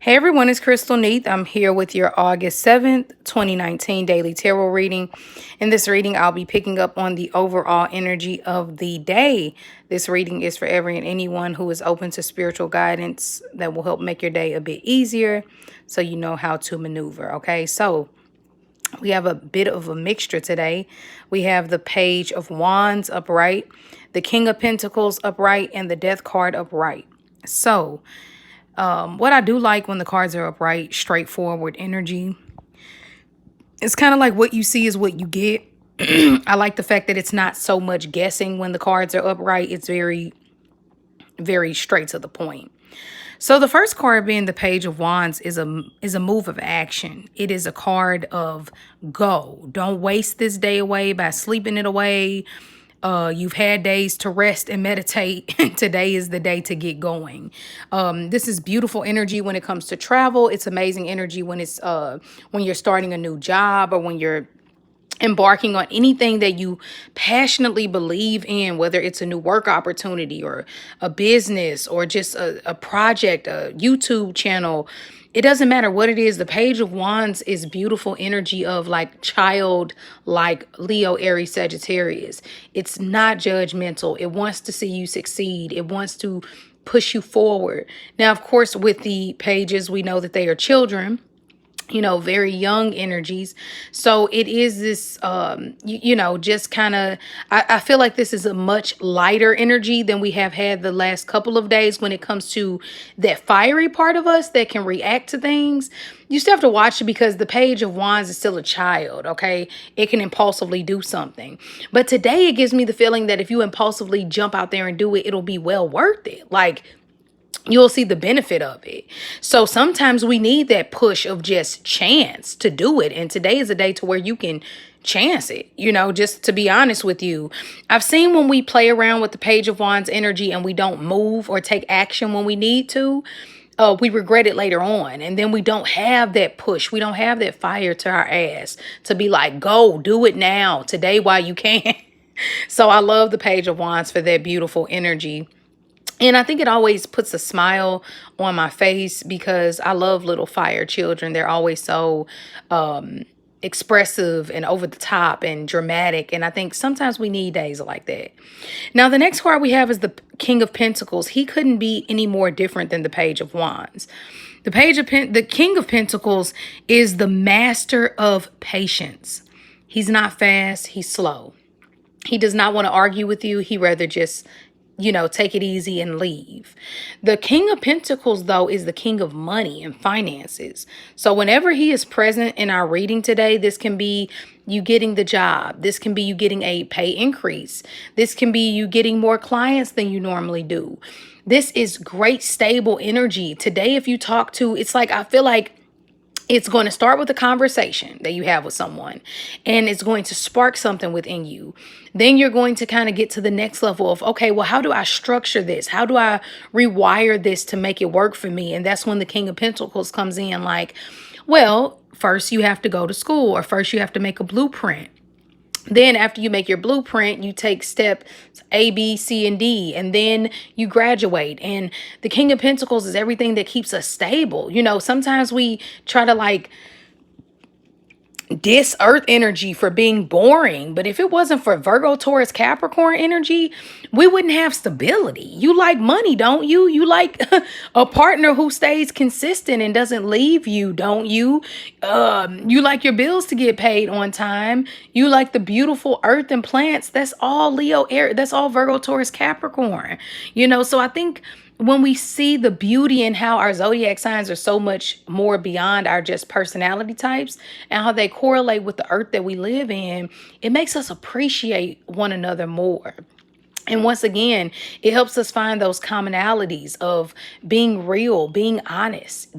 Hey everyone, it's Crystal Neath. I'm here with your August 7th, 2019 daily tarot reading. In this reading, I'll be picking up on the overall energy of the day. This reading is for every and anyone who is open to spiritual guidance that will help make your day a bit easier so you know how to maneuver. Okay, so we have a bit of a mixture today. We have the Page of Wands upright, the King of Pentacles upright, and the Death card upright. So, what I do like when the cards are upright, straightforward energy. It's kind of like what you see is what you get. I like the fact that it's not so much guessing when the cards are upright. It's very, very straight to the point. So the first card being the Page of Wands is a move of action. It is a card of go. Don't waste this day away by sleeping it away. You've had days to rest and meditate. Today is the day to get going. This is beautiful energy when it comes to travel. It's amazing energy when it's when you're starting a new job or when you're embarking on anything that you passionately believe in, whether it's a new work opportunity or a business or just a project, a YouTube channel. It doesn't matter what it is. The Page of Wands is beautiful energy of like child, like Leo, Aries, Sagittarius. It's not judgmental. It wants to see you succeed. It wants to push you forward. Now, of course, with the pages, we know that they are children, very young energies. So it is this, just kind of, I feel like this is a much lighter energy than we have had the last couple of days when it comes to that fiery part of us that can react to things. You still have to watch it because the Page of Wands is still a child, okay? It can impulsively do something. But today it gives me the feeling that if you impulsively jump out there and do it, it'll be well worth it. Like, you'll see the benefit of it. So sometimes we need that push of just chance to do it. And today is a day to where you can chance it, just to be honest with you. I've seen when we play around with the Page of Wands energy and we don't move or take action when we need to, we regret it later on. And then we don't have that push. We don't have that fire to our ass to be like, go do it now today while you can. So I love the Page of Wands for that beautiful energy. And I think it always puts a smile on my face because I love little fire children. They're always so expressive and over the top and dramatic. And I think sometimes we need days like that. Now, the next card we have is the King of Pentacles. He couldn't be any more different than the Page of Wands. The King of Pentacles is the master of patience. He's not fast. He's slow. He does not want to argue with you. He rather just take it easy and leave. The King of Pentacles, though, is the king of money and finances. So whenever he is present in our reading today, this can be you getting the job. This can be you getting a pay increase. This can be you getting more clients than you normally do. This is great, stable energy. Today, if you talk to, it's like, I feel like it's going to start with a conversation that you have with someone, and it's going to spark something within you. Then you're going to kind of get to the next level of, okay, well, how do I structure this? How do I rewire this to make it work for me? And that's when the King of Pentacles comes in like, well, first you have to go to school, or first you have to make a blueprint. Then after you make your blueprint, you take steps A, B, C, and D, and then you graduate. And the King of Pentacles is everything that keeps us stable. Sometimes we try to like diss earth energy for being boring, but if it wasn't for Virgo, Taurus, Capricorn energy, we wouldn't have stability. You like money, don't you? You like a partner who stays consistent and doesn't leave you, don't you? You like your bills to get paid on time. You like the beautiful earth and plants. That's all Leo air. That's all Virgo, Taurus, Capricorn. So I think when we see the beauty in how our zodiac signs are so much more beyond our just personality types and how they correlate with the earth that we live in, it makes us appreciate one another more. And once again, it helps us find those commonalities of being real, being honest,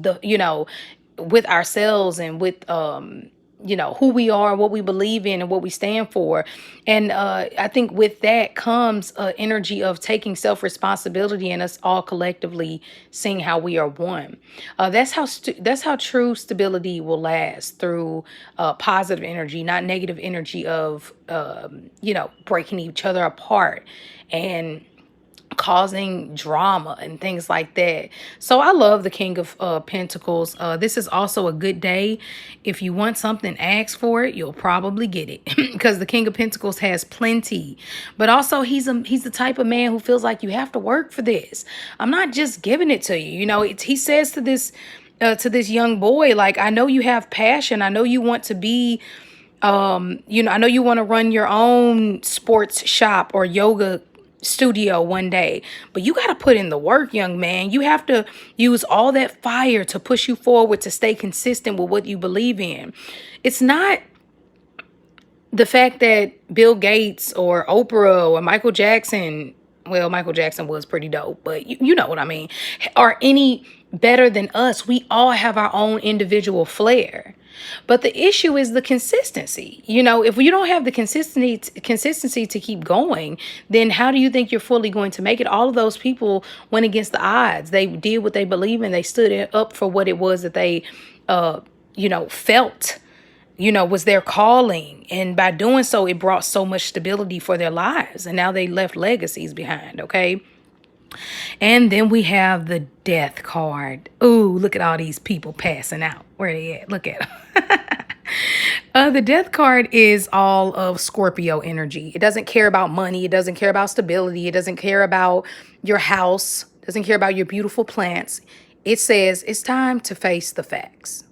with ourselves and with who we are, what we believe in, and what we stand for. And I think with that comes an energy of taking self-responsibility and us all collectively seeing how we are one. That's how true stability will last, through positive energy, not negative energy of breaking each other apart. And causing drama and things like that. So I love the King of Pentacles. This is also a good day. If you want something, ask for it. You'll probably get it because the King of Pentacles has plenty. But also he's the type of man who feels like you have to work for this. I'm not just giving it to you. You know, he says to this young boy, like, I know you have passion. I know you want to be you know, I know you want to run your own sports shop or yoga studio one day, but you got to put in the work, young man. You have to use all that fire to push you forward, to stay consistent with what you believe in. It's not the fact that Bill Gates or Oprah or Michael Jackson, well, Michael Jackson was pretty dope, but you know what I mean, are any better than us. We all have our own individual flair. But the issue is the consistency. You know, if you don't have the consistency to keep going, then how do you think you're fully going to make it? All of those people went against the odds. They did what they believe in. They stood up for what it was that they, you know, felt, you know, was their calling. And by doing so, it brought so much stability for their lives. And now they left legacies behind, okay? And then we have the death card. Ooh, look at all these people passing out. Where they at? Look at them. The death card is all of Scorpio energy. It doesn't care about money. It doesn't care about stability. It doesn't care about your house. It doesn't care about your beautiful plants. It says it's time to face the facts.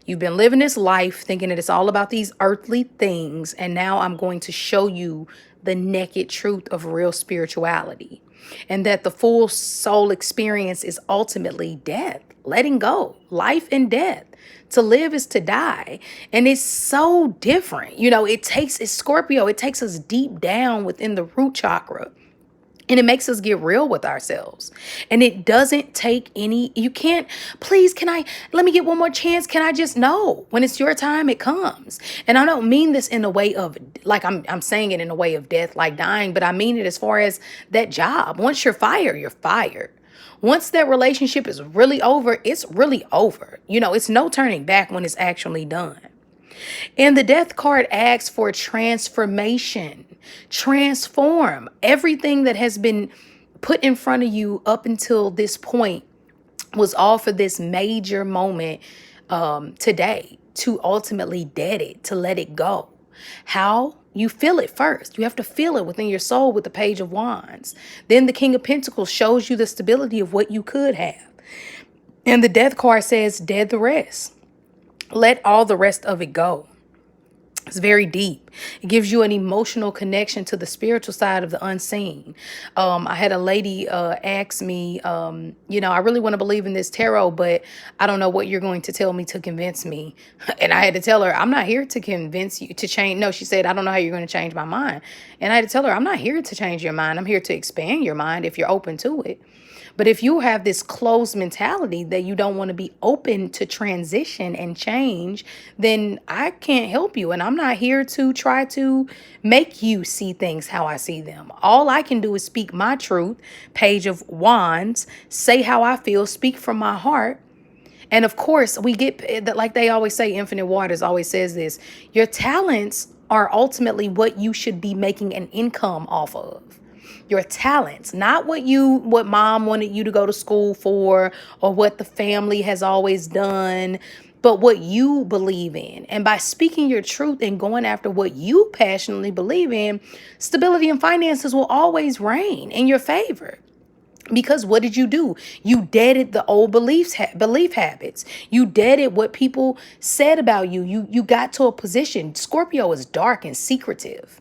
You've been living this life thinking that it's all about these earthly things. And now I'm going to show you the naked truth of real spirituality. And that the full soul experience is ultimately death, letting go, life and death. To live is to die. And it's so different. You know, it's Scorpio. It takes us deep down within the root chakra. And it makes us get real with ourselves. And it doesn't take any, you can't, please, let me get one more chance. Can I just know when it's your time, it comes. And I don't mean this in a way of, like I'm saying it in a way of death, like dying, but I mean it as far as that job. Once you're fired, you're fired. Once that relationship is really over, it's really over. You know, it's no turning back when it's actually done. And the death card asks for transformation. Transform everything that has been put in front of you up until this point was all for this major moment today to ultimately dead it, to let it go. How? You feel it first. You have to feel it within your soul with the Page of Wands. Then the King of Pentacles shows you the stability of what you could have. And the death card says, dead the rest. Let all the rest of it go. It's very deep. It gives you an emotional connection to the spiritual side of the unseen. I had a lady ask me, you know, I really want to believe in this tarot, but I don't know what you're going to tell me to convince me. And I had to tell her, I'm not here to convince you to change. No, she said, I don't know how you're going to change my mind. And I had to tell her, I'm not here to change your mind. I'm here to expand your mind if you're open to it. But if you have this closed mentality that you don't want to be open to transition and change, then I can't help you. And I'm not here to try to make you see things how I see them. All I can do is speak my truth, Page of Wands, say how I feel, speak from my heart. And of course, we get that, like they always say, Infinite Waters always says this, your talents are ultimately what you should be making an income off of. Your talents, not what mom wanted you to go to school for or what the family has always done, but what you believe in. And by speaking your truth and going after what you passionately believe in, stability and finances will always reign in your favor. Because what did you do? You deaded the old belief habits. You deaded what people said about you. You got to a position. Scorpio is dark and secretive.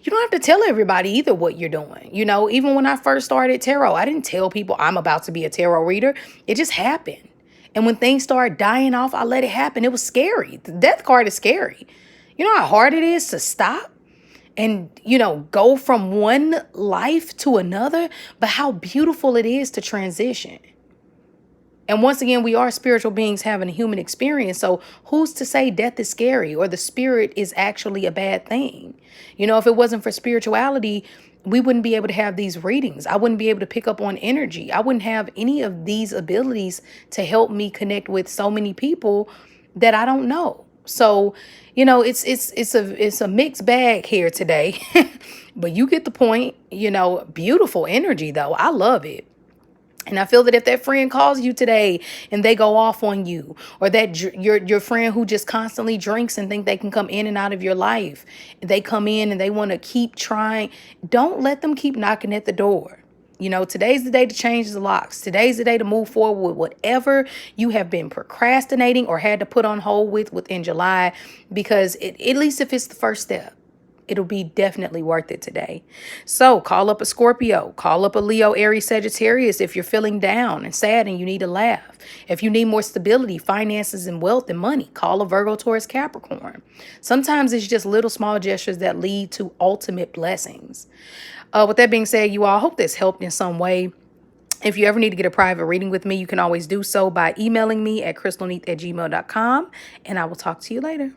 You don't have to tell everybody either what you're doing. You know, even when I first started tarot, I didn't tell people I'm about to be a tarot reader. It just happened. And when things started dying off, I let it happen. It was scary. The death card is scary. You know how hard it is to stop and, you know, go from one life to another, but how beautiful it is to transition. And once again, we are spiritual beings having a human experience. So who's to say death is scary or the spirit is actually a bad thing? You know, if it wasn't for spirituality, we wouldn't be able to have these readings. I wouldn't be able to pick up on energy. I wouldn't have any of these abilities to help me connect with so many people that I don't know. So, it's a mixed bag here today. But you get the point. Beautiful energy though. I love it. And I feel that if that friend calls you today and they go off on you, or that your friend who just constantly drinks and think they can come in and out of your life, they come in and they want to keep trying, don't let them keep knocking at the door. Today's the day to change the locks. Today's the day to move forward with whatever you have been procrastinating or had to put on hold within July, because at least if it's the first step, it'll be definitely worth it today. So call up a Scorpio, call up a Leo, Aries, Sagittarius if you're feeling down and sad and you need to laugh. If you need more stability, finances, and wealth and money, call a Virgo, Taurus, Capricorn. Sometimes it's just little small gestures that lead to ultimate blessings. With that being said, you all, hope this helped in some way. If you ever need to get a private reading with me, you can always do so by emailing me at crystalneath@gmail.com, and I will talk to you later.